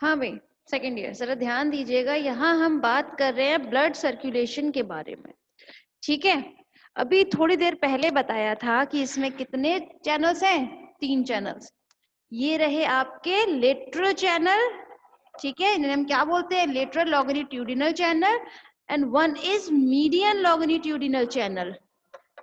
हाँ भाई, second year, जरा ध्यान दीजिएगा, यहाँ हम बात कर रहे हैं ब्लड सर्कुलेशन के बारे में, ठीक है। अभी थोड़ी देर पहले बताया था कि इसमें कितने चैनल्स हैं, 3 चैनल्स। ये रहे आपके लेटरल चैनल, ठीक है, इन्हें हम क्या बोलते हैं, lateral longitudinal channel, and one is median longitudinal channel,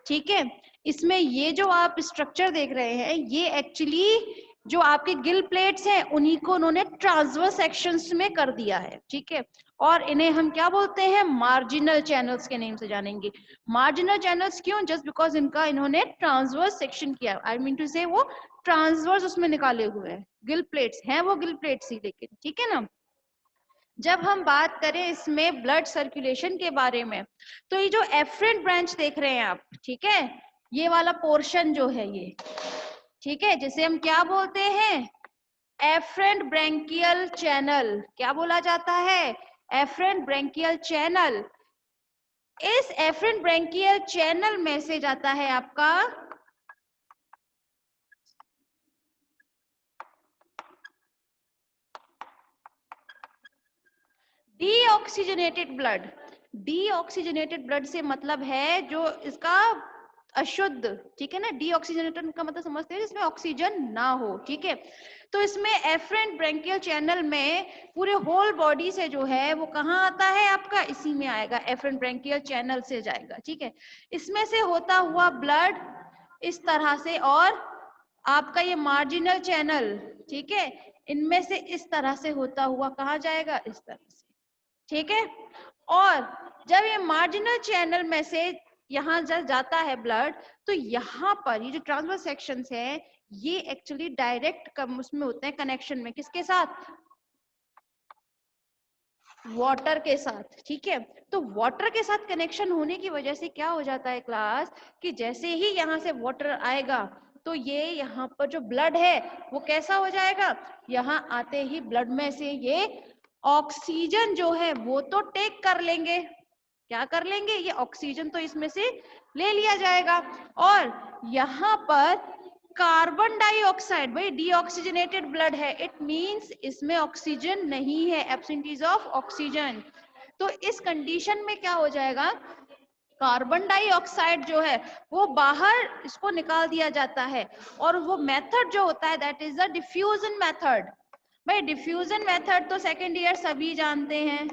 ठीक है। इसमें ये जो आप स्ट्रक्चर देख रहे हैं, ये एक्चुअली जो आपके गिल प्लेट्स हैं उन्हीं को उन्होंने ट्रांसवर्स सेक्शंस में कर दिया है, ठीक है। और इन्हें हम क्या बोलते हैं, मार्जिनल चैनल्स के नेम से जानेंगे। मार्जिनल चैनल्स क्यों, जस्ट बिकॉज इनका इन्होंने ट्रांसवर्स सेक्शन किया, आई मीन टू से वो ट्रांसवर्स उसमें निकाले हुए हैं, गिल प्लेट्स हैं वो गिल प्लेट्स ही, लेकिन ठीक है ना। जब हम बात करें इसमें ब्लड सर्कुलेशन के बारे में, तो ये जो एफरेंट ब्रांच देख रहे हैं आप, ठीक है, ये वाला पोर्शन जो है ये, ठीक है, जिसे हम क्या बोलते हैं, एफरेंट ब्रैंकियल चैनल। क्या बोला जाता है, एफरेंट ब्रैंकियल चैनल। इस एफरेंट ब्रैंकियल चैनल में से जाता है आपका डीऑक्सीजनेटेड ब्लड। डीऑक्सीजनेटेड ब्लड से मतलब है जो इसका अशुद्ध, ठीक है ना, डीऑक्सीजनेटेड का मतलब समझते हैं जिसमें ऑक्सीजन ना हो, ठीक है। तो इसमें एफरेंट ब्रैंकियल चैनल में पूरे होल बॉडी से जो है वो कहाँ आता है आपका, इसी में आएगा, एफरेंट ब्रैंकियल चैनल से जाएगा, ठीक है। इसमें से होता हुआ ब्लड इस तरह से, और आपका ये मार्जिनल चैनल, ठीक है, इनमें से इस तरह से होता हुआ कहाँ जाएगा, इस तरह से, ठीक है। और जब ये मार्जिनल चैनल में से यहाँ जब जाता है ब्लड, तो यहाँ पर ये जो ट्रांसवर्स सेक्शंस है, ये एक्चुअली डायरेक्ट उसमें होते हैं कनेक्शन में, किसके साथ, वाटर के साथ, ठीक है। तो वाटर के साथ कनेक्शन होने की वजह से क्या हो जाता है क्लास, कि जैसे ही यहाँ से वाटर आएगा, तो ये यहाँ पर जो ब्लड है वो कैसा हो जाएगा, यहाँ आते ही ब्लड में से ये ऑक्सीजन जो है वो तो टेक कर लेंगे, क्या कर लेंगे, ये ऑक्सीजन तो इसमें से ले लिया जाएगा, और यहाँ पर कार्बन डाइऑक्साइड, भाई डीऑक्सीजनेटेड ब्लड है, इट मींस इसमें ऑक्सीजन नहीं है, एब्सेंटीज ऑफ ऑक्सीजन। तो इस कंडीशन में क्या हो जाएगा, कार्बन डाइऑक्साइड जो है वो बाहर इसको निकाल दिया जाता है, और वो मेथड जो होता है that is the diffusion method. भाई डिफ्यूजन मेथड तो सेकेंड ईयर सभी जानते हैं,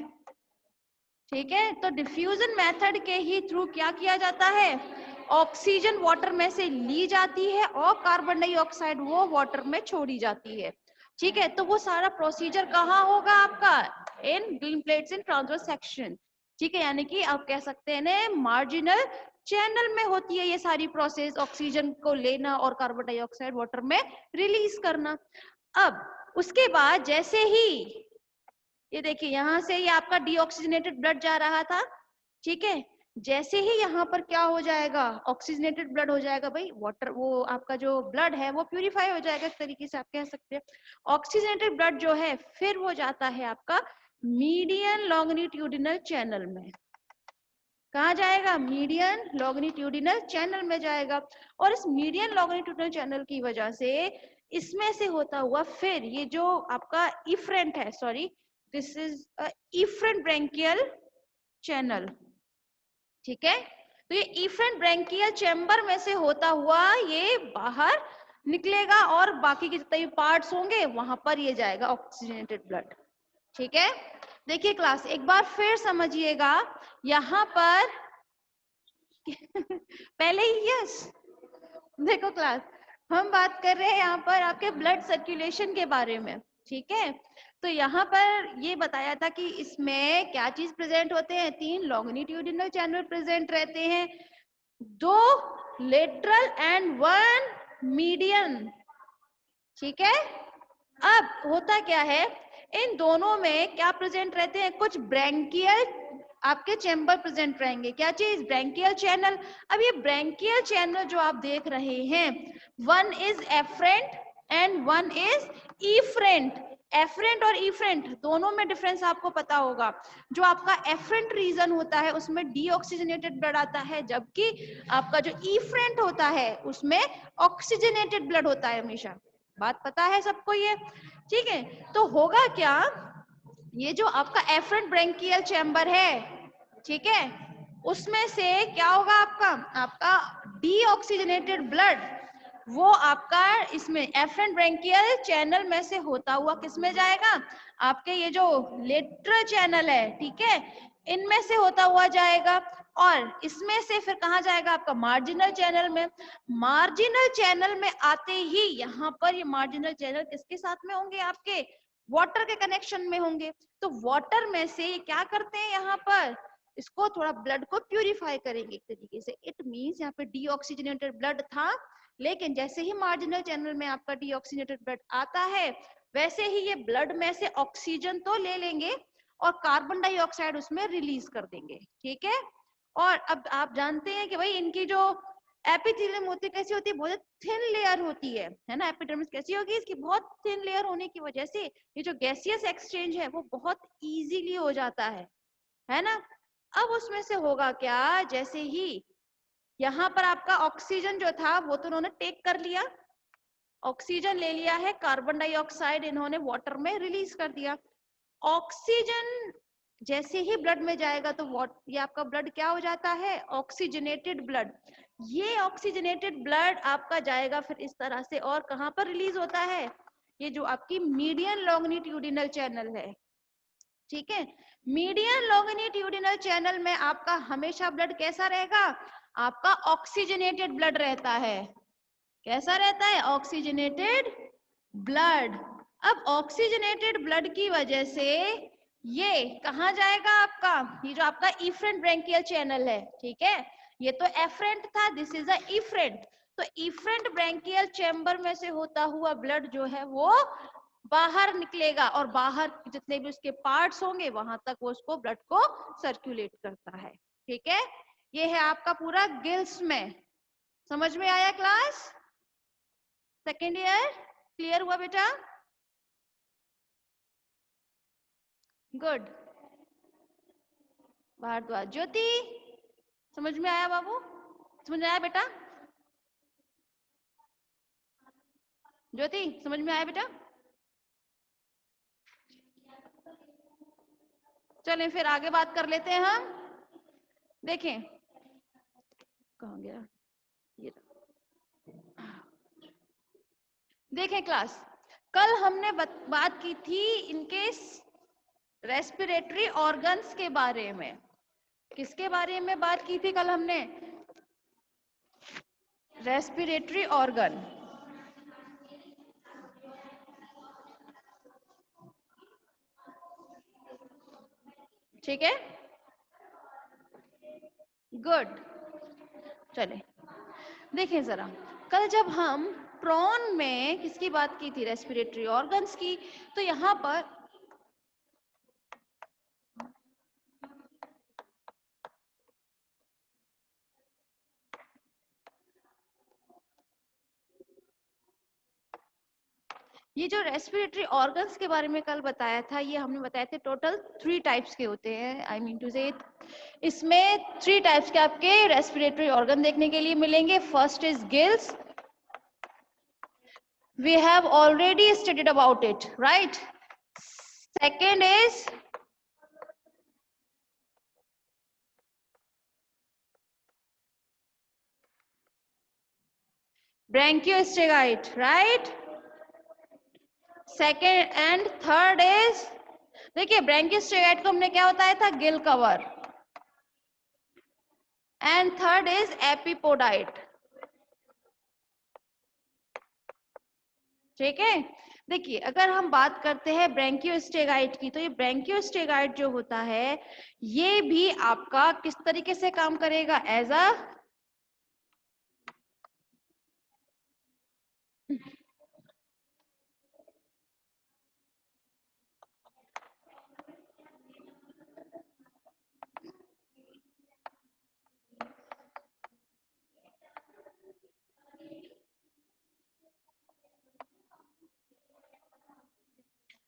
ठीक है। तो डिफ्यूजन मेथड के ही थ्रू क्या किया जाता है, ऑक्सीजन वाटर में से ली जाती है और कार्बन डाइऑक्साइड वो वाटर में छोड़ी जाती है, ठीक है। तो वो सारा प्रोसीजर कहाँ होगा आपका, इन ग्रीन प्लेट्स इन ट्रांसवर्स सेक्शन, ठीक है। यानी कि आप कह सकते हैं मार्जिनल चैनल में होती है ये सारी प्रोसेस, ऑक्सीजन को लेना और कार्बन डाइऑक्साइड वाटर में रिलीज करना। अब उसके बाद जैसे ही ये देखिए यहाँ से ये आपका डीऑक्सीजनेटेड ब्लड जा रहा था, ठीक है। जैसे ही यहाँ पर क्या हो जाएगा, ऑक्सीजनेटेड ब्लड हो जाएगा, भाई वाटर वो आपका जो ब्लड है वो प्यूरिफाई हो जाएगा, एक तरीके से आप कह सकते हैं। ऑक्सीजनेटेड ब्लड जो है फिर वो जाता है आपका मीडियन लॉन्गिट्यूडिनल चैनल में। कहा जाएगा, मीडियन लॉन्गिट्यूडिनल चैनल में जाएगा। और इस मीडियन लॉन्गिट्यूडिनल चैनल की वजह से इसमें से होता हुआ फिर ये जो आपका इफरेंट है, sorry this is efferent branchial channel, ठीक है। तो ये इफरेंट ब्रैंकियल चैम्बर में से होता हुआ ये बाहर निकलेगा और बाकी के जितने भी पार्ट्स होंगे वहां पर ये जाएगा ऑक्सीजनेटेड ब्लड, ठीक है। देखिए क्लास एक बार फिर समझिएगा यहाँ पर पहले ही यस, देखो क्लास हम बात कर रहे हैं यहाँ पर आपके ब्लड सर्कुलेशन के बारे में, ठीक है। तो यहाँ पर ये बताया था कि इसमें क्या चीज प्रेजेंट होते हैं, 3 लॉन्गिट्यूडिनल चैनल प्रेजेंट रहते हैं, 2 लेटरल एंड 1 मीडियन, ठीक है। अब होता क्या है, इन दोनों में क्या प्रेजेंट रहते हैं, कुछ ब्रैंकियल आपके चैम्बर प्रेजेंट रहेंगे, क्या चीज, ब्रैंकियल चैनल। अब ये ब्रैंकियल चैनल जो आप देख रहे हैं, 1 is efferent and 1 is afferent. Efferent और इफरेंट दोनों में डिफरेंस आपको पता होगा। जो आपका एफरेंट रीजन होता है उसमें डीऑक्सीजनेटेड ब्लड आता है, जबकि आपका जो इफरेंट होता है उसमें ऑक्सीजनेटेड ब्लड होता है हमेशा। बात पता है सबको ये, ठीक है। तो होगा क्या, ये जो आपका एफरेंट ब्रैंकियल चैम्बर है, ठीक है, उसमें से क्या होगा, आपका डीऑक्सीजनेटेड ब्लड वो आपका इसमें एफरेंट ब्रैंकियल चैनल में से होता हुआ किस में जाएगा, आपके ये जो लेटरल चैनल है, ठीक है, इनमें से होता हुआ जाएगा। और इसमें से फिर कहाँ जाएगा, आपका मार्जिनल चैनल में। मार्जिनल चैनल में आते ही यहाँ पर ये मार्जिनल चैनल किसके साथ में होंगे, आपके वाटर के कनेक्शन में होंगे। तो वाटर में से ये क्या करते हैं, यहाँ पर इसको थोड़ा ब्लड को प्यूरिफाई करेंगे एक तरीके से। इट मींस यहाँ पे डीऑक्सीजनेटेड ब्लड था, लेकिन जैसे ही मार्जिनल चैनल में आपका डीऑक्सीजनेटेड ब्लड आता है, वैसे ही ये ब्लड में से ऑक्सीजन तो ले लेंगे और कार्बन डाइऑक्साइड उसमें रिलीज कर देंगे, ठीक है। और अब आप जानते हैं कि भाई इनकी जो एपिथेलियम होती है कैसी होती है, बहुत थिन लेयर होती है ना। एपिडर्मिस कैसी होगी, इसकी बहुत थिन लेयर होने की वजह से ये जो गैसियस एक्सचेंज है वो बहुत इजीली हो जाता है ना। अब उसमें से होगा क्या, जैसे ही यहाँ पर आपका ऑक्सीजन जो था वो तो उन्होंने टेक कर लिया, ऑक्सीजन ले लिया है, कार्बन डाइऑक्साइड इन्होंने वाटर में रिलीज कर दिया। ऑक्सीजन जैसे ही ब्लड में जाएगा तो ये आपका ब्लड क्या हो जाता है, ऑक्सीजनेटेड ब्लड। ये ऑक्सीजनेटेड ब्लड आपका जाएगा फिर इस तरह से, और कहाँ पर रिलीज होता है, ये जो आपकी मीडियन लॉन्गिट्यूडिनल चैनल है, ठीक है। मीडियन लॉन्गिट्यूडिनल चैनल में आपका हमेशा ब्लड कैसा रहेगा, आपका ऑक्सीजनेटेड ब्लड रहता है। कैसा रहता है, ऑक्सीजनेटेड ब्लड। अब ऑक्सीजनेटेड ब्लड की वजह से ये कहाँ जाएगा, आपका ये जो आपका इफरेंट ब्रैंकियल चैनल है, ठीक है, ये तो एफरेंट था, दिस इज अ इफरेंट। तो इफरेंट ब्रैंकियल चैम्बर में से होता हुआ ब्लड जो है वो बाहर निकलेगा, और बाहर जितने भी उसके पार्ट्स होंगे वहां तक वो उसको ब्लड को सर्कुलेट करता है, ठीक है। ये है आपका पूरा गिल्स में। समझ में आया क्लास, सेकेंड ईयर क्लियर हुआ बेटा, गुड। भारद्वाज, ज्योति समझ में आया बाबू, समझ में आया बेटा, ज्योति समझ में आया बेटा? चलें फिर आगे बात कर लेते हैं हम। देखें कहाँ गया ये, देखें क्लास, कल हमने बात की थी इनके रेस्पिरेटरी ऑर्गन्स के बारे में। किसके बारे में बात की थी कल हमने? Respiratory organ. ठीक है, गुड। चले देखें जरा, कल जब हम प्रॉन में किसकी बात की थी? रेस्पिरेटरी ऑर्गन्स की। तो यहां पर ये जो रेस्पिरेटरी ऑर्गन्स के बारे में कल बताया था, ये हमने बताए थे टोटल 3 टाइप्स के होते हैं। आई मीन टू से इसमें 3 टाइप्स के आपके रेस्पिरेटरी ऑर्गन देखने के लिए मिलेंगे। First is gills, we have already studied about it, right? Second is branchiostregite, right? Second and third is, देखिए ब्रैंकियोस्टेगाइट को हमने क्या बताया था? Gill cover. And third is epipodite. ठीक है, देखिए अगर हम बात करते हैं ब्रैंकियोस्टेगाइट की, तो ये ब्रैंकियोस्टेगाइट जो होता है ये भी आपका किस तरीके से काम करेगा? As a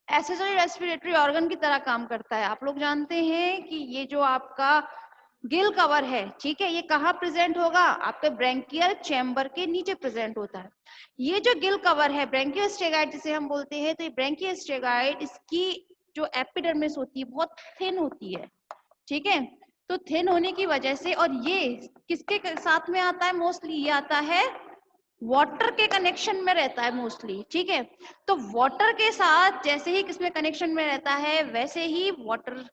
accessory respiratory organ की तरह काम करता है। आप लोग जानते हैं कि ये जो आपका गिल कवर है, ठीक है, ये कहाँ प्रेजेंट होगा? आपके ब्रैंकियल चैम्बर के नीचे प्रेजेंट होता है। ये जो गिल कवर है ब्रैंकियोस्टेगाइट जिसे हम बोलते हैं, तो ये ब्रैंकियोस्टेगाइट इसकी जो एपिडर्मिस होती है बहुत थिन होती है। ठीक है, तो थिन होने की वजह से, और ये किसके साथ में आता है मोस्टली? ये आता है वाटर के कनेक्शन में रहता है मोस्टली। ठीक है, तो वाटर के साथ जैसे ही किसमें कनेक्शन में रहता है, वैसे ही वाटर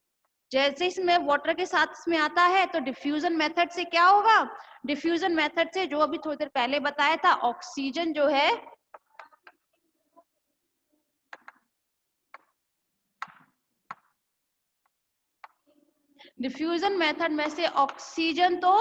जैसे इसमें वाटर के साथ इसमें आता है, तो डिफ्यूजन मेथड से क्या होगा? डिफ्यूजन मेथड से, जो अभी थोड़ी देर पहले बताया था, ऑक्सीजन जो है डिफ्यूजन मेथड में से ऑक्सीजन तो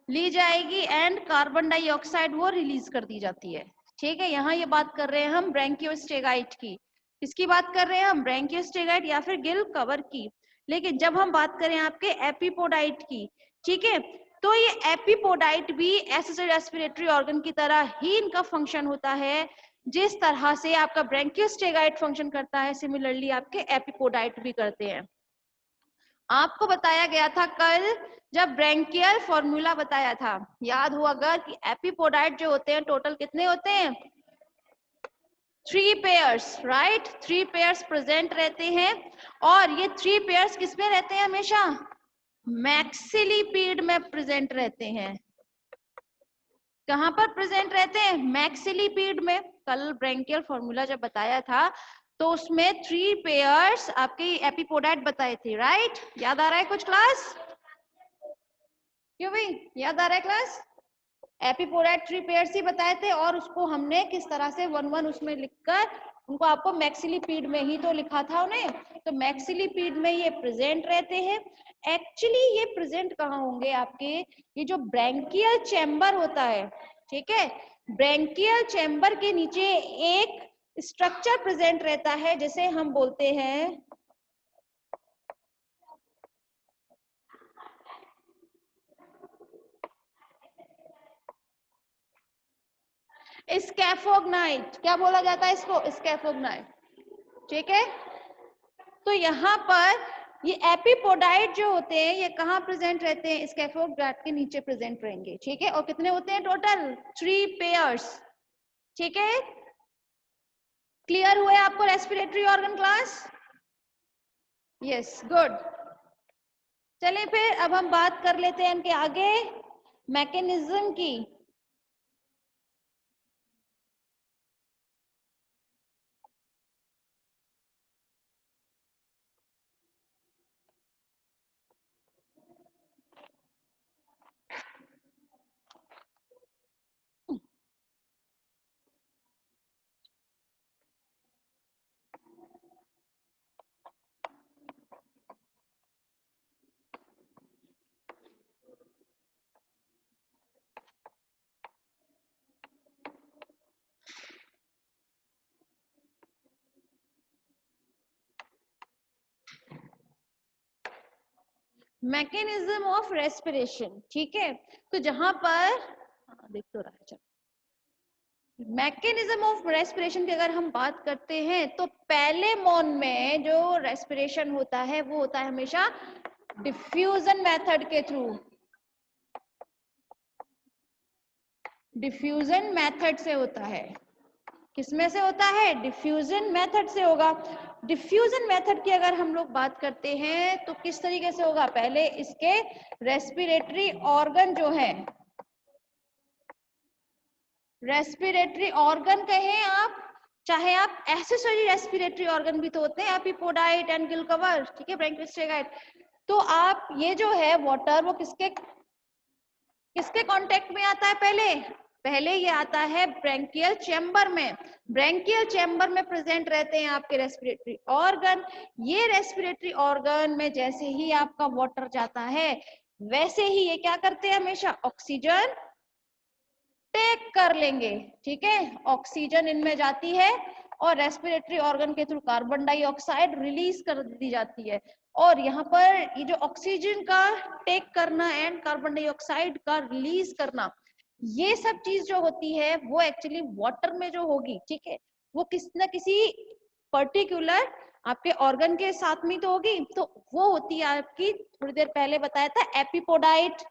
ली जाएगी एंड कार्बन डाइऑक्साइड वो रिलीज कर दी जाती है। ठीक है, यहाँ ये बात कर रहे हैं हम ब्रैंकियोस्टेगाइट की। किसकी बात कर रहे हैं हम? ब्रैंकियोस्टेगाइट या फिर गिल कवर की। लेकिन जब हम बात करें आपके एपिपोडाइट की, ठीक है, तो ये एपिपोडाइट भी एक्सेसरी रेस्पिरेटरी ऑर्गन की तरह ही इनका फंक्शन होता है। जिस तरह से आपका ब्रैंकियोस्टेगाइट फंक्शन करता है, सिमिलरली आपके एपिपोडाइट भी करते हैं। आपको बताया गया था कल जब ब्रैंकियल फॉर्मूला बताया था, याद हो अगर, कि एपिपोडाइट जो होते हैं टोटल कितने होते हैं? 3 पेयर्स, राइट? 3 पेयर्स प्रेजेंट रहते हैं। और ये 3 पेयर्स किसमें रहते हैं? हमेशा मैक्सिलिपीड में प्रेजेंट रहते हैं। कहां पर प्रेजेंट रहते हैं? मैक्सिलिपीड में। कल ब्रैंकियल फॉर्मूला जब बताया था तो उसमें 3 पेयर्स आपके एपिपोडाइट बताए थे, राइट? याद आ रहा है कुछ क्लास? क्यों भाई, याद आ रहा है क्लास? एपिपोडाइट 3 पेयर्स ही बताए थे, और उसको हमने किस तरह से 1-1 उसमें लिखकर उनको आपको मैक्सिलिपीड में ही तो लिखा था उन्हें। तो मैक्सिलिपीड में ये प्रेजेंट रहते हैं। एक्चुअली ये प्रेजेंट कहाँ होंगे? आपके ये जो ब्रैंकियल चैम्बर होता है, ठीक है, ब्रैंकियल चैम्बर के नीचे एक स्ट्रक्चर प्रेजेंट रहता है जिसे हम बोलते हैं स्कैफोग्नाइट। क्या बोला जाता है इसको? स्कैफोग्नाइट। ठीक है, तो यहाँ पर ये एपिपोडाइट जो होते हैं ये कहाँ प्रेजेंट रहते हैं? स्कैफोग्नाइट के नीचे प्रेजेंट रहेंगे। ठीक है, और कितने होते हैं टोटल? 3 पेयर्स। ठीक है, क्लियर हुए आपको respiratory organ class? Yes, good. चलिए फिर अब हम बात कर लेते हैं इनके आगे मैकेनिज्म की। मैकेनिज्म ऑफ रेस्पिरेशन, ठीक है। तो जहां पर देख तो रहा है, चलो मैकेनिज्म ऑफ रेस्पिरेशन की अगर हम बात करते हैं तो पहले मॉन में जो रेस्पिरेशन होता है वो होता है हमेशा डिफ्यूजन मेथड के थ्रू। डिफ्यूजन मेथड से होता है। किसमें से होता है? डिफ्यूजन मेथड से होगा। डिफ्यूजन मेथड की अगर हम लोग बात करते हैं तो किस तरीके से होगा? पहले इसके रेस्पिरेटरी ऑर्गन जो है, रेस्पिरेटरी ऑर्गन कहें आप, चाहे आप एक्सेसरी रेस्पिरेटरी ऑर्गन भी तो होते हैं, एपिपोडाइट एंड गिल कवर, ठीक है, ब्रैंकियोस्टेगाइट। तो आप ये जो है वाटर वो किसके किसके कांटेक्ट में आता है? पहले पहले ये आता है ब्रैंकियल चैम्बर में। ब्रैंकियल चैम्बर में प्रेजेंट रहते हैं आपके रेस्पिरेटरी ऑर्गन। ये रेस्पिरेटरी ऑर्गन में जैसे ही आपका वाटर जाता है वैसे ही ये क्या करते हैं? हमेशा ऑक्सीजन टेक कर लेंगे, ठीक है। ऑक्सीजन इनमें जाती है और रेस्पिरेटरी ऑर्गन के थ्रू कार्बन डाइऑक्साइड रिलीज कर दी जाती है। और यहाँ पर ये जो ऑक्सीजन का टेक करना एंड कार्बन डाइऑक्साइड का रिलीज करना, ये सब चीज जो होती है वो एक्चुअली वाटर में जो होगी, ठीक है, वो किसी न किसी पर्टिकुलर आपके ऑर्गन के साथ में तो होगी। तो वो होती है आपकी, थोड़ी देर पहले बताया था, एपिपोडाइट,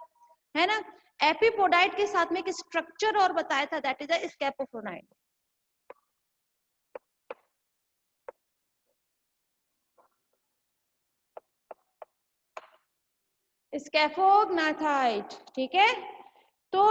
है ना। एपिपोडाइट के साथ में एक स्ट्रक्चर और बताया था, दैट इज अ स्कैपोफोनाइट। स्कैफोग्नाथाइट, ठीक है। तो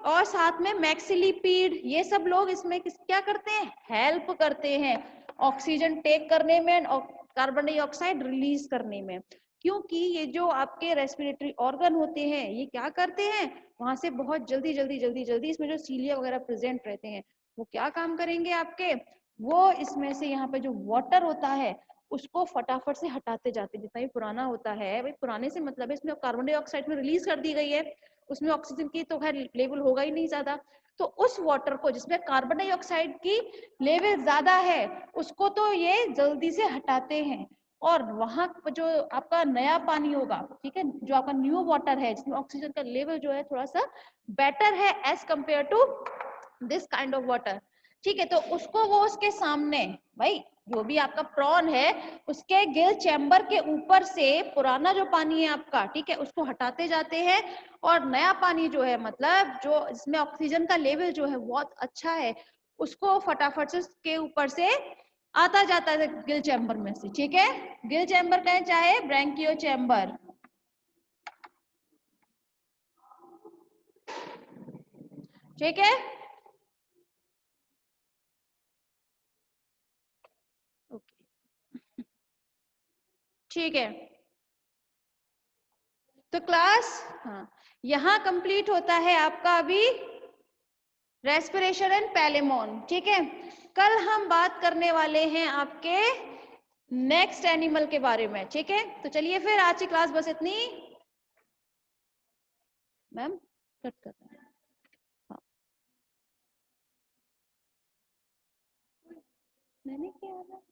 और साथ में मैक्सिलिपीड, ये सब लोग इसमें क्या करते हैं? हेल्प करते हैं ऑक्सीजन टेक करने में और कार्बन डाइऑक्साइड रिलीज करने में। क्योंकि ये जो आपके रेस्पिरेटरी ऑर्गन होते हैं ये क्या करते हैं? वहां से बहुत जल्दी जल्दी जल्दी जल्दी इसमें जो सीलिया वगैरह प्रेजेंट रहते हैं वो क्या काम करेंगे आपके? वो इसमें से यहाँ पे जो वाटर होता है उसको फटाफट से हटाते जाते हैं। जितना भी पुराना होता है, भाई पुराने से मतलब है इसमें कार्बन डाइऑक्साइड में रिलीज कर दी गई है, उसमें ऑक्सीजन की तो खैर लेवल होगा ही नहीं ज्यादा। तो उस वाटर को जिसमें कार्बन डाइऑक्साइड की लेवल ज्यादा है उसको तो ये जल्दी से हटाते हैं। और वहां जो आपका नया पानी होगा, ठीक है, जो आपका न्यू वाटर है जिसमें ऑक्सीजन का लेवल जो है थोड़ा सा बेटर है as compare to this kind of water, ठीक है। तो उसको वो उसके सामने, भाई जो भी आपका प्रॉन है उसके गिल चैम्बर के ऊपर से पुराना जो पानी है आपका, ठीक है, उसको हटाते जाते हैं। और नया पानी जो है, मतलब जो इसमें ऑक्सीजन का लेवल जो है बहुत अच्छा है, उसको फटाफट से उसके ऊपर से आता जाता है गिल चैम्बर में से, ठीक है। गिल चैम्बर कहें चाहे ब्रैंकियो चैम्बर, ठीक है। ठीक है, तो क्लास, हाँ, यहाँ कंप्लीट होता है आपका अभी रेस्पिरेशन एंड पैलेमोन, ठीक है। कल हम बात करने वाले हैं आपके नेक्स्ट एनिमल के बारे में, ठीक है। तो चलिए फिर आज की क्लास बस इतनी। मैम कट कर रहे हैं, हाँ, मैंने क्या